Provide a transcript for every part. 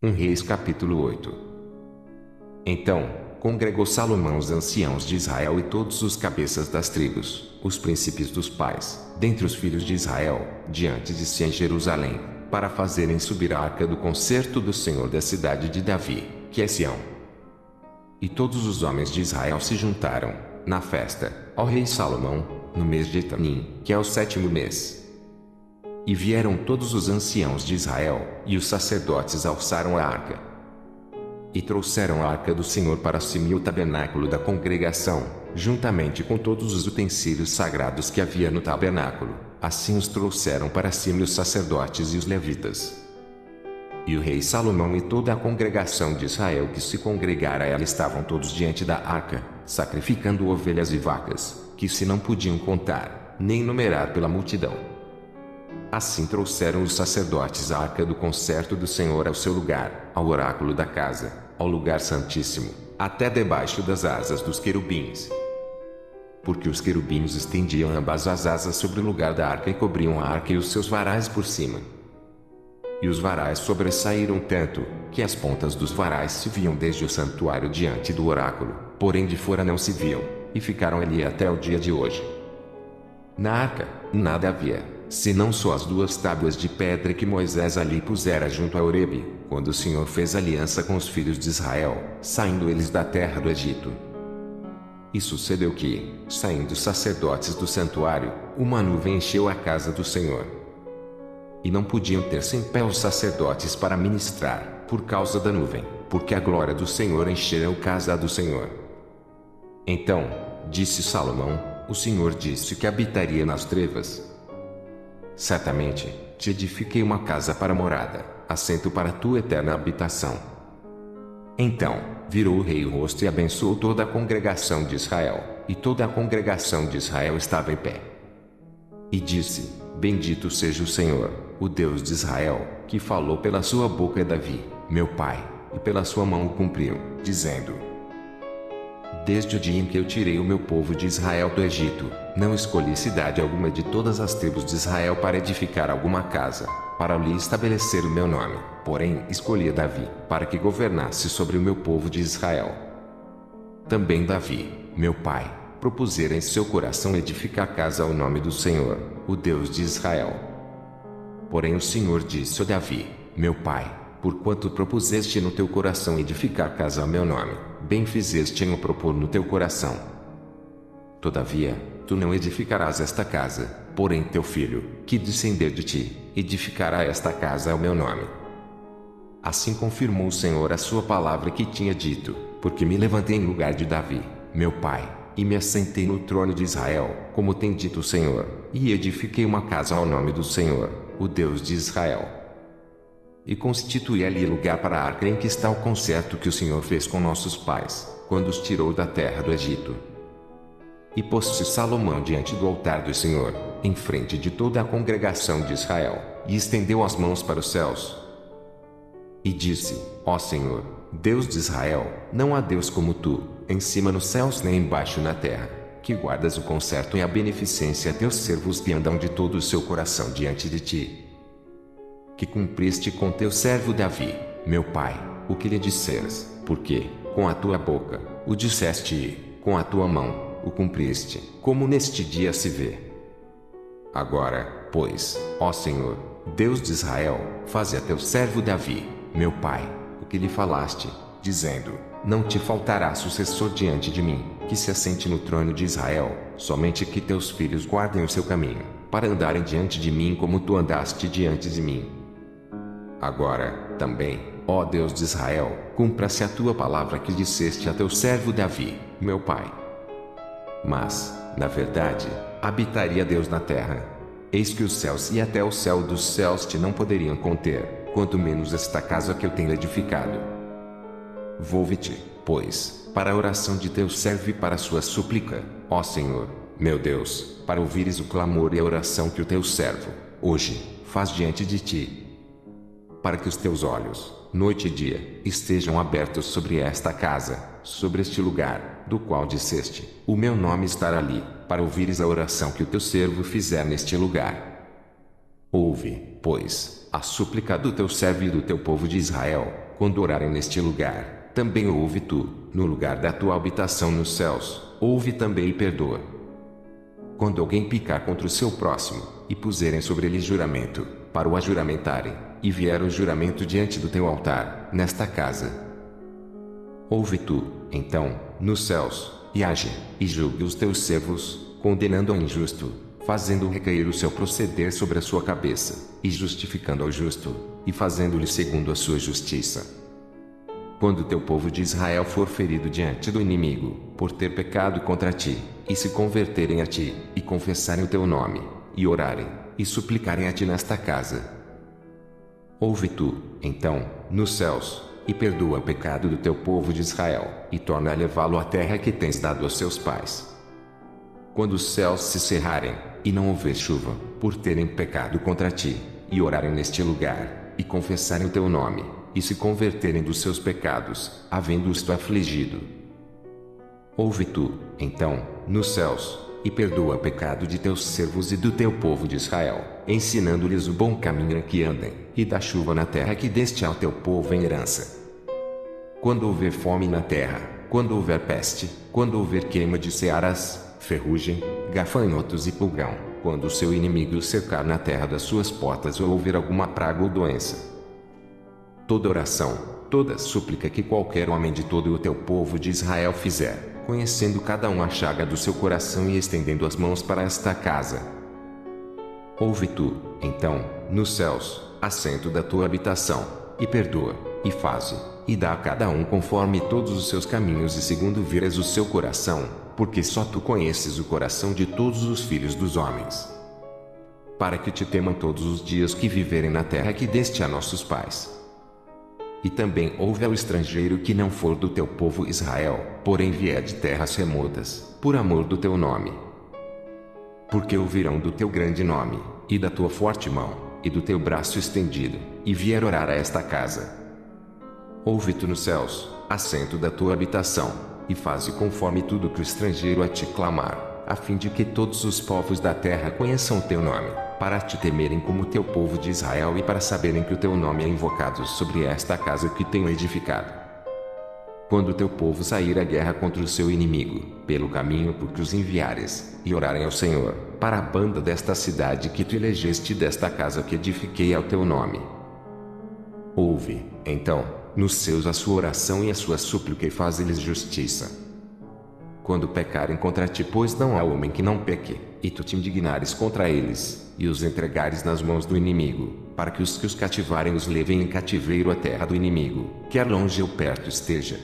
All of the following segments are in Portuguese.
1 Reis capítulo 8. Então, congregou Salomão os anciãos de Israel e todos os cabeças das tribos, os príncipes dos pais, dentre os filhos de Israel, diante de si em Jerusalém, para fazerem subir a arca do concerto do Senhor da cidade de Davi, que é Sião. E todos os homens de Israel se juntaram, na festa, ao rei Salomão, no mês de Etanim, que é o 7º mês. E vieram todos os anciãos de Israel, e os sacerdotes alçaram a arca. E trouxeram a arca do Senhor para cima e o tabernáculo da congregação, juntamente com todos os utensílios sagrados que havia no tabernáculo. Assim os trouxeram para cima os sacerdotes e os levitas. E o rei Salomão e toda a congregação de Israel que se congregara a ela estavam todos diante da arca, sacrificando ovelhas e vacas, que se não podiam contar, nem numerar pela multidão. Assim trouxeram os sacerdotes a arca do concerto do Senhor ao seu lugar, ao oráculo da casa, ao lugar santíssimo, até debaixo das asas dos querubins. Porque os querubins estendiam ambas as asas sobre o lugar da arca e cobriam a arca e os seus varais por cima. E os varais sobressaíram tanto, que as pontas dos varais se viam desde o santuário diante do oráculo, porém de fora não se viam, e ficaram ali até o dia de hoje. Na arca, nada havia, senão só as 2 tábuas de pedra que Moisés ali pusera junto a Horebe, quando o Senhor fez aliança com os filhos de Israel, saindo eles da terra do Egito. E sucedeu que, saindo os sacerdotes do santuário, uma nuvem encheu a casa do Senhor. E não podiam ter-se em pé os sacerdotes para ministrar, por causa da nuvem, porque a glória do Senhor enchera a casa do Senhor. Então, disse Salomão, o Senhor disse que habitaria nas trevas. Certamente, te edifiquei uma casa para morada, assento para tua eterna habitação. Então, virou o rei o rosto e abençoou toda a congregação de Israel, e toda a congregação de Israel estava em pé. E disse, bendito seja o Senhor, o Deus de Israel, que falou pela sua boca a Davi, meu pai, e pela sua mão o cumpriu, dizendo: Desde o dia em que eu tirei o meu povo de Israel do Egito, não escolhi cidade alguma de todas as tribos de Israel para edificar alguma casa, para ali estabelecer o meu nome, porém escolhi Davi, para que governasse sobre o meu povo de Israel. Também Davi, meu pai, propusera em seu coração edificar casa ao nome do Senhor, o Deus de Israel. Porém o Senhor disse a Davi, meu pai, porquanto propuseste no teu coração edificar casa ao meu nome, bem fizeste em o propor no teu coração. Todavia, tu não edificarás esta casa, porém teu filho, que descender de ti, edificará esta casa ao meu nome. Assim confirmou o Senhor a sua palavra que tinha dito, porque me levantei em lugar de Davi, meu pai, e me assentei no trono de Israel, como tem dito o Senhor, e edifiquei uma casa ao nome do Senhor, o Deus de Israel. E constituí ali lugar para a arca em que está o concerto que o Senhor fez com nossos pais, quando os tirou da terra do Egito. E pôs-se Salomão diante do altar do Senhor, em frente de toda a congregação de Israel, e estendeu as mãos para os céus. E disse, ó Senhor, Deus de Israel, não há Deus como tu, em cima nos céus nem embaixo na terra, que guardas o concerto e a beneficência a teus servos que andam de todo o seu coração diante de ti. Que cumpriste com teu servo Davi, meu pai, o que lhe disseres, porque, com a tua boca, o disseste e, com a tua mão, o cumpriste, como neste dia se vê. Agora, pois, ó Senhor, Deus de Israel, faze a teu servo Davi, meu pai, o que lhe falaste, dizendo, não te faltará sucessor diante de mim, que se assente no trono de Israel, somente que teus filhos guardem o seu caminho, para andarem diante de mim como tu andaste diante de mim. Agora, também, ó Deus de Israel, cumpra-se a tua palavra que disseste a teu servo Davi, meu pai. Mas, na verdade, habitaria Deus na terra. Eis que os céus e até o céu dos céus te não poderiam conter, quanto menos esta casa que eu tenho edificado. Volve-te, pois, para a oração de teu servo e para a sua súplica, ó Senhor, meu Deus, para ouvires o clamor e a oração que o teu servo, hoje, faz diante de ti. Para que os teus olhos, noite e dia, estejam abertos sobre esta casa, sobre este lugar, do qual disseste, o meu nome estará ali, para ouvires a oração que o teu servo fizer neste lugar. Ouve, pois, a súplica do teu servo e do teu povo de Israel, quando orarem neste lugar, também ouve tu, no lugar da tua habitação nos céus, ouve também e perdoa. Quando alguém picar contra o seu próximo, e puserem sobre ele juramento, para o ajuramentarem, e vier o juramento diante do teu altar, nesta casa, ouve tu, então, nos céus, e age, e julgue os teus servos, condenando ao injusto, fazendo recair o seu proceder sobre a sua cabeça, e justificando ao justo, e fazendo-lhe segundo a sua justiça. Quando teu povo de Israel for ferido diante do inimigo, por ter pecado contra ti, e se converterem a ti, e confessarem o teu nome, e orarem, e suplicarem a ti nesta casa, ouve tu, então, nos céus, e perdoa o pecado do teu povo de Israel, e torna a levá-lo à terra que tens dado aos seus pais. Quando os céus se cerrarem, e não houver chuva, por terem pecado contra ti, e orarem neste lugar, e confessarem o teu nome, e se converterem dos seus pecados, havendo-os tu afligido, ouve tu, então, nos céus, e perdoa o pecado de teus servos e do teu povo de Israel, ensinando-lhes o bom caminho em que andem, e dá chuva na terra que deste ao teu povo em herança. Quando houver fome na terra, quando houver peste, quando houver queima de searas, ferrugem, gafanhotos e pulgão, quando o seu inimigo cercar na terra das suas portas ou houver alguma praga ou doença, toda oração, toda súplica que qualquer homem de todo o teu povo de Israel fizer, conhecendo cada um a chaga do seu coração e estendendo as mãos para esta casa, ouve tu, então, nos céus, assento da tua habitação, e perdoa, e faze, e dá a cada um conforme todos os seus caminhos e segundo vires o seu coração, porque só tu conheces o coração de todos os filhos dos homens, para que te temam todos os dias que viverem na terra que deste a nossos pais. E também ouve ao estrangeiro que não for do teu povo Israel, porém vier de terras remotas, por amor do teu nome. Porque ouvirão do teu grande nome, e da tua forte mão, e do teu braço estendido, e vier orar a esta casa. Ouve tu nos céus, assento da tua habitação, e faze conforme tudo que o estrangeiro a te clamar, a fim de que todos os povos da terra conheçam o teu nome, para te temerem como teu povo de Israel e para saberem que o teu nome é invocado sobre esta casa que tenho edificado. Quando o teu povo sair à guerra contra o seu inimigo, pelo caminho por que os enviares, e orarem ao Senhor, para a banda desta cidade que tu elegeste desta casa que edifiquei ao teu nome, ouve, então, nos seus a sua oração e a sua súplica e faze-lhes justiça. Quando pecarem contra ti, pois não há homem que não peque, e tu te indignares contra eles, e os entregares nas mãos do inimigo, para que os cativarem os levem em cativeiro à terra do inimigo, quer longe ou perto esteja.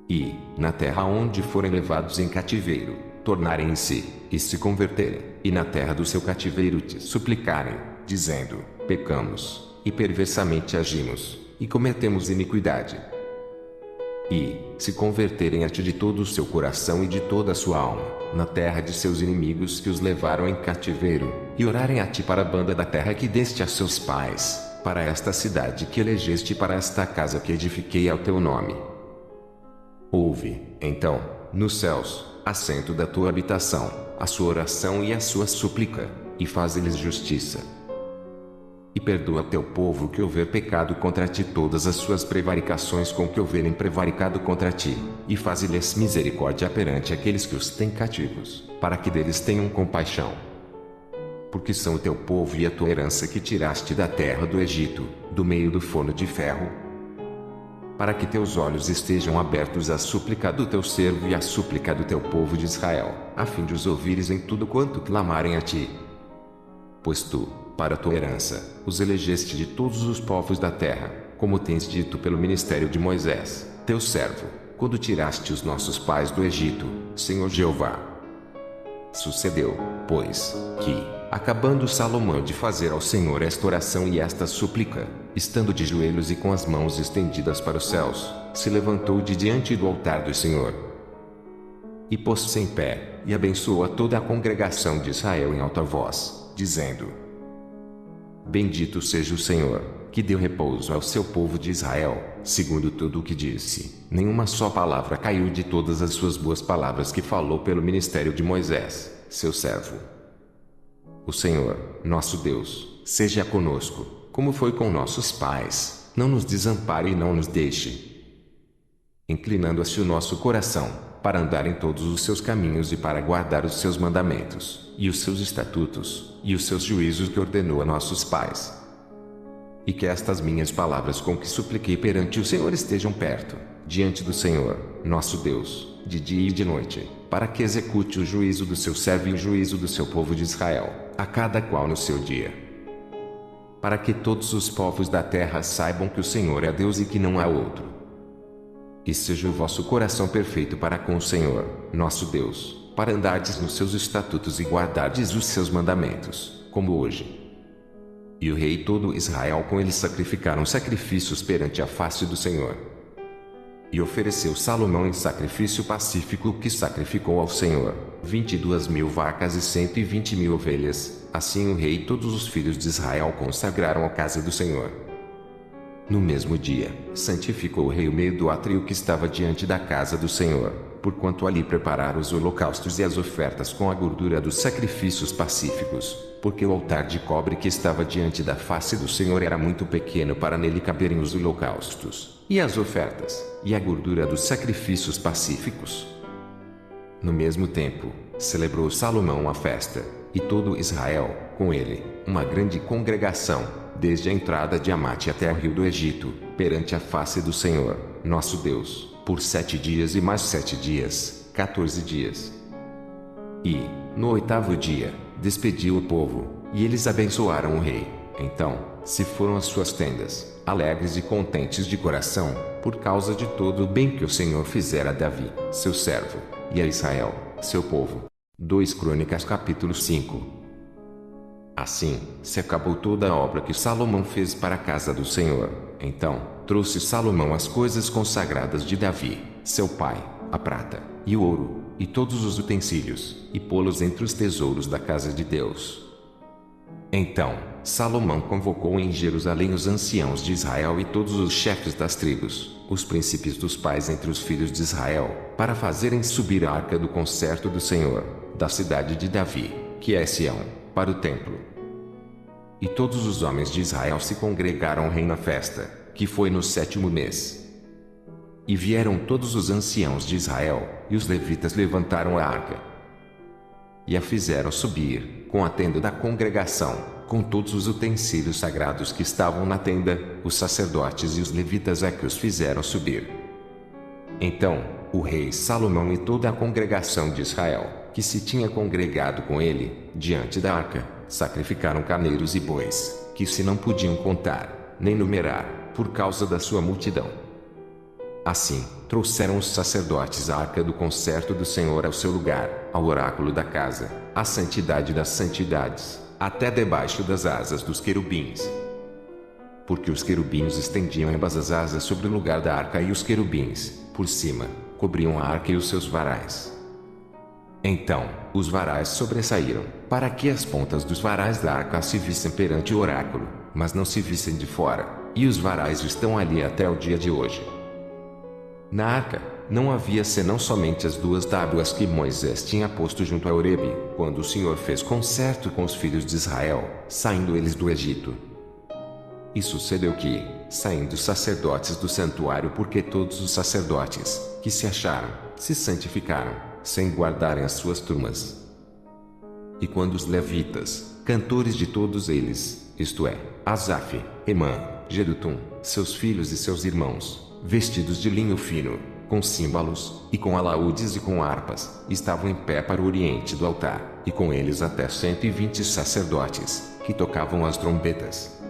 E, na terra onde forem levados em cativeiro, tornarem em si, e se converterem, e na terra do seu cativeiro te suplicarem, dizendo, pecamos, e perversamente agimos, e cometemos iniquidade. E, se converterem a ti de todo o seu coração e de toda a sua alma, na terra de seus inimigos que os levaram em cativeiro, e orarem a ti para a banda da terra que deste a seus pais, para esta cidade que elegeste para esta casa que edifiquei ao teu nome, ouve, então, nos céus, assento da tua habitação, a sua oração e a sua súplica, e faze-lhes justiça. E perdoa teu povo que houver pecado contra ti todas as suas prevaricações com que houverem prevaricado contra ti, e faze-lhes misericórdia perante aqueles que os têm cativos, para que deles tenham compaixão. Porque são o teu povo e a tua herança que tiraste da terra do Egito, do meio do forno de ferro, para que teus olhos estejam abertos à súplica do teu servo e à súplica do teu povo de Israel, a fim de os ouvires em tudo quanto clamarem a ti. Pois tu, para a tua herança, os elegeste de todos os povos da terra, como tens dito pelo ministério de Moisés, teu servo, quando tiraste os nossos pais do Egito, Senhor Jeová. Sucedeu, pois, que, acabando Salomão de fazer ao Senhor esta oração e esta súplica, estando de joelhos e com as mãos estendidas para os céus, se levantou de diante do altar do Senhor, e pôs-se em pé, e abençoou a toda a congregação de Israel em alta voz, dizendo: Bendito seja o Senhor, que deu repouso ao seu povo de Israel, segundo tudo o que disse. Nenhuma só palavra caiu de todas as suas boas palavras que falou pelo ministério de Moisés, seu servo. O Senhor, nosso Deus, seja conosco, como foi com nossos pais, não nos desampare e não nos deixe. Inclinando-se o nosso coração, para andar em todos os seus caminhos e para guardar os seus mandamentos, e os seus estatutos, e os seus juízos que ordenou a nossos pais. E que estas minhas palavras com que supliquei perante o Senhor estejam perto, diante do Senhor, nosso Deus, de dia e de noite, para que execute o juízo do seu servo e o juízo do seu povo de Israel, a cada qual no seu dia. Para que todos os povos da terra saibam que o Senhor é Deus e que não há outro. E seja o vosso coração perfeito para com o Senhor, nosso Deus, para andardes nos seus estatutos e guardardes os seus mandamentos, como hoje. E o rei e todo Israel com ele sacrificaram sacrifícios perante a face do Senhor. E ofereceu Salomão em sacrifício pacífico o que sacrificou ao Senhor, 22.000 vacas e 120.000 ovelhas. Assim o rei e todos os filhos de Israel consagraram a casa do Senhor. No mesmo dia, santificou o rei o meio do átrio que estava diante da casa do Senhor, porquanto ali prepararam os holocaustos e as ofertas com a gordura dos sacrifícios pacíficos, porque o altar de cobre que estava diante da face do Senhor era muito pequeno para nele caberem os holocaustos, e as ofertas, e a gordura dos sacrifícios pacíficos. No mesmo tempo, celebrou Salomão a festa, e todo Israel, com ele, uma grande congregação, desde a entrada de Amate até o rio do Egito, perante a face do Senhor, nosso Deus, por 7 dias e mais 7 dias, 14 dias. E, no 8º dia, despediu o povo, e eles abençoaram o rei. Então, se foram às suas tendas, alegres e contentes de coração, por causa de todo o bem que o Senhor fizera a Davi, seu servo, e a Israel, seu povo. 2 Crônicas capítulo 5. Assim, se acabou toda a obra que Salomão fez para a casa do Senhor. Então, trouxe Salomão as coisas consagradas de Davi, seu pai, a prata, e o ouro, e todos os utensílios, e pô-los entre os tesouros da casa de Deus. Então, Salomão convocou em Jerusalém os anciãos de Israel e todos os chefes das tribos, os príncipes dos pais entre os filhos de Israel, para fazerem subir a arca do concerto do Senhor, da cidade de Davi, que é Sião, para o templo. E todos os homens de Israel se congregaram ao rei na festa, que foi no 7º mês. E vieram todos os anciãos de Israel, e os levitas levantaram a arca. E a fizeram subir, com a tenda da congregação, com todos os utensílios sagrados que estavam na tenda, os sacerdotes e os levitas é que os fizeram subir. Então, o rei Salomão e toda a congregação de Israel, que se tinha congregado com ele, diante da arca, sacrificaram carneiros e bois, que se não podiam contar, nem numerar, por causa da sua multidão. Assim, trouxeram os sacerdotes a arca do concerto do Senhor ao seu lugar, ao oráculo da casa, à santidade das santidades, até debaixo das asas dos querubins. Porque os querubins estendiam ambas as asas sobre o lugar da arca e os querubins, por cima, cobriam a arca e os seus varais. Então, os varais sobressaíram, para que as pontas dos varais da arca se vissem perante o oráculo, mas não se vissem de fora, e os varais estão ali até o dia de hoje. Na arca, não havia senão somente as 2 tábuas que Moisés tinha posto junto a Horebe, quando o Senhor fez concerto com os filhos de Israel, saindo eles do Egito. E sucedeu que, saindo os sacerdotes do santuário, porque todos os sacerdotes, que se acharam, se santificaram, sem guardarem as suas turmas. E quando os levitas, cantores de todos eles, isto é, Asaf, Emã, Jedutum, seus filhos e seus irmãos, vestidos de linho fino, com símbolos, e com alaúdes e com harpas, estavam em pé para o oriente do altar, e com eles até 120 sacerdotes, que tocavam as trombetas.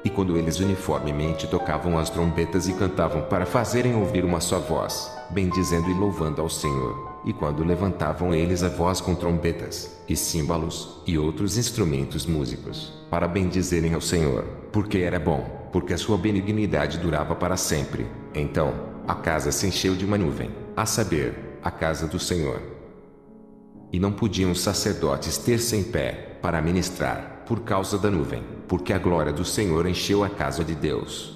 E quando eles uniformemente tocavam as trombetas e cantavam para fazerem ouvir uma só voz, bendizendo e louvando ao Senhor, e quando levantavam eles a voz com trombetas, e símbolos, e outros instrumentos músicos, para bendizerem ao Senhor, porque era bom, porque a sua benignidade durava para sempre, então, a casa se encheu de uma nuvem, a saber, a casa do Senhor. E não podiam os sacerdotes ter-se em pé, para ministrar, por causa da nuvem, porque a glória do Senhor encheu a casa de Deus.